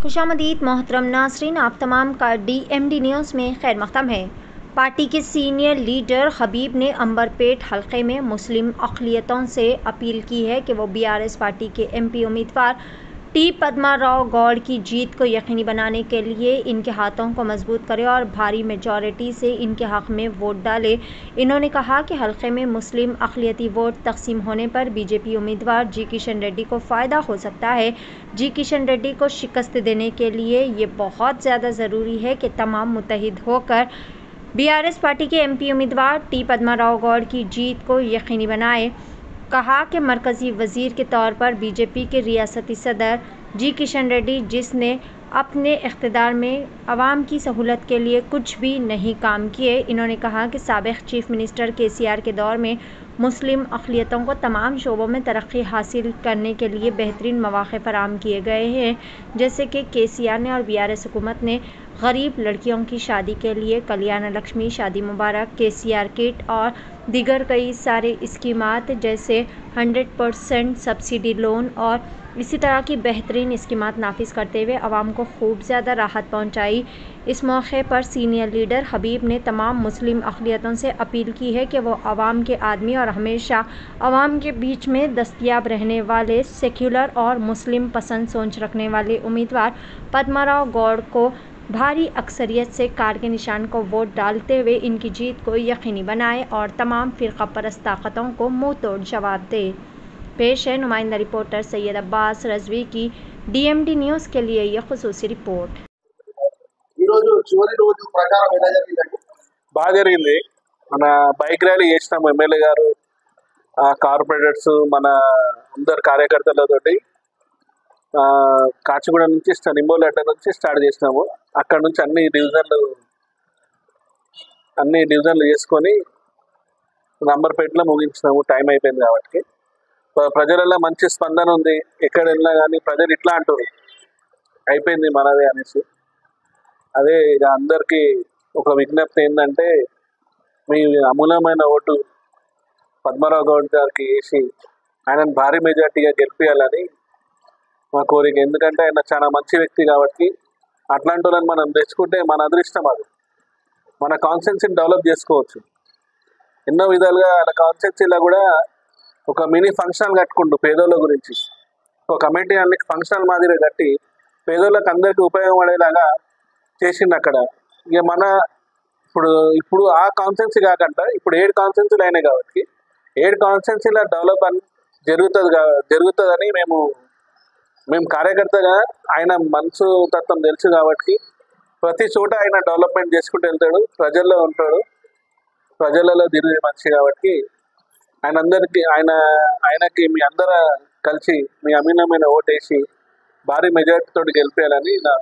खुशामदीद मोहतरम नासरीन, आप तमाम का DMD न्यूज़ में खैर मक़दम है। पार्टी के सीनियर लीडर हबीब ने अंबरपेट हलके में मुस्लिम अक़लियतों से अपील की है कि वो BRS पार्टी के MP उम्मीदवार टी पद्माराव गौड़ की जीत को यकीनी बनाने के लिए इनके हाथों को मजबूत करें और भारी मेजॉरिटी से इनके हक़ में वोट डालें। इन्होंने कहा कि हलके में मुस्लिम अक़लियती वोट तकसीम होने पर BJP उम्मीदवार जी किशन रेड्डी को फ़ायदा हो सकता है। जी किशन रेड्डी को शिकस्त देने के लिए ये बहुत ज़्यादा ज़रूरी है कि तमाम मुत्तहिद होकर BRS पार्टी के MP उम्मीदवार टी पद्माराव गौड़ की जीत को यकीनी बनाए। कहा कि मरकज़ी वज़ीर के तौर पर BJP के रियासती सदर जी किशन रेड्डी, जिसने अपने इख्तिदार में अवाम की सहूलत के लिए कुछ भी नहीं काम किए। इन्होंने कहा कि साबिक़ चीफ मिनिस्टर KCR के दौर में मुस्लिम अक़लियतों को तमाम शोबों में तरक्की हासिल करने के लिए बेहतरीन मौक़े फराहम किए गए हैं, जैसे कि KCR ने और BRS हुकूमत ने गरीब लड़कियों की शादी के लिए कल्याण लक्ष्मी, शादी मुबारक, KCR किट और दीगर कई सारे स्कीमात जैसे 100% सब्सिडी लोन और इसी तरह की बेहतरीन स्कीमात नाफिज करते हुए आवाम को खूब ज़्यादा राहत पहुंचाई। इस मौके पर सीनियर लीडर हबीब ने तमाम मुस्लिम अक़लियतों से अपील की है कि वो आवाम के आदमी और हमेशा आवाम के बीच में दस्तयाब रहने वाले सेक्युलर और मुस्लिम पसंद सोच रखने वाले उम्मीदवार पद्माराव गौड़ को भारी अक्सरियत से कार के निशान को वोट डालते हुए इनकी जीत को यकीनी बनाए और तमाम फ़िरक़ा परस्त ताकतों को मुँह तोड़ जवाब दे। पेश है नुमाइंदा रिपोर्टर सैयद अब्बास रज़वी की DMD न्यूज़ के लिए यह ख़ुसूसी रिपोर्ट। బాగా జరిగింది. మన బైక్ ర్యాలీ చేసినాము ఎమ్మెల్యే గారు, కార్పొరేటర్స్, మన అందరు కార్యకర్తలతోటి కాచిగూడ నుంచి నింబోలడ్డ నుంచి స్టార్ట్ చేసినాము. అక్కడ నుంచి అన్ని డివిజన్లు చేసుకొని నంబర్పేటలో ముగించినాము. టైం అయిపోయింది కాబట్టి ప్రజలలో మంచి స్పందన ఉంది. ఎక్కడ వెళ్ళినా కానీ ప్రజలు ఇట్లా అంటారు, అయిపోయింది మనదే అనేసి. అదే ఇక అందరికీ ఒక విజ్ఞప్తి ఏంటంటే, మీ అమూల్యమైన ఓటు పద్మారావు గౌడ్ గారికి వేసి ఆయనను భారీ మెజార్టీగా గెలిపించాలని మా కోరిక. ఎందుకంటే ఆయన చాలా మంచి వ్యక్తి కాబట్టి అట్లాంటి వాళ్ళని మనం తెచ్చుకుంటే మన అదృష్టం. అది మన కాన్స్టిట్యున్సీని డెవలప్ చేసుకోవచ్చు ఎన్నో విధాలుగా. వాళ్ళ కాన్స్టిట్యున్సీలో కూడా ఒక మినీ ఫంక్షన్ కట్టుకుంటూ పేదోళ్ళ గురించి ఒక కమిటీ అన్ని ఫంక్షన్ మాదిరి కట్టి పేదోళ్ళకి అందరికీ ఉపయోగపడేలాగా చేసిండు అక్కడ. ఇక మన ఇప్పుడు ఆ కాన్స్టిట్యున్సీ కాకుండా ఇప్పుడు 7 కాన్స్టిట్యున్సీలు అయినాయి కాబట్టి 7 కాన్స్టిట్యున్సీల డెవలప్ జరుగుతుందని మేము కార్యకర్తగా ఆయన మనసు తత్వం తెలుసు కాబట్టి ప్రతి చోట ఆయన డెవలప్మెంట్ చేసుకుంటూ వెళ్తాడు, ప్రజల్లో ఉంటాడు, ప్రజలలో తిరిగే మనిషి కాబట్టి ఆయనకి మీ అందరూ కలిసి మీ అమూల్యమైన ఓటేసి భారీ మెజార్టీతో గెలిపేయాలని నా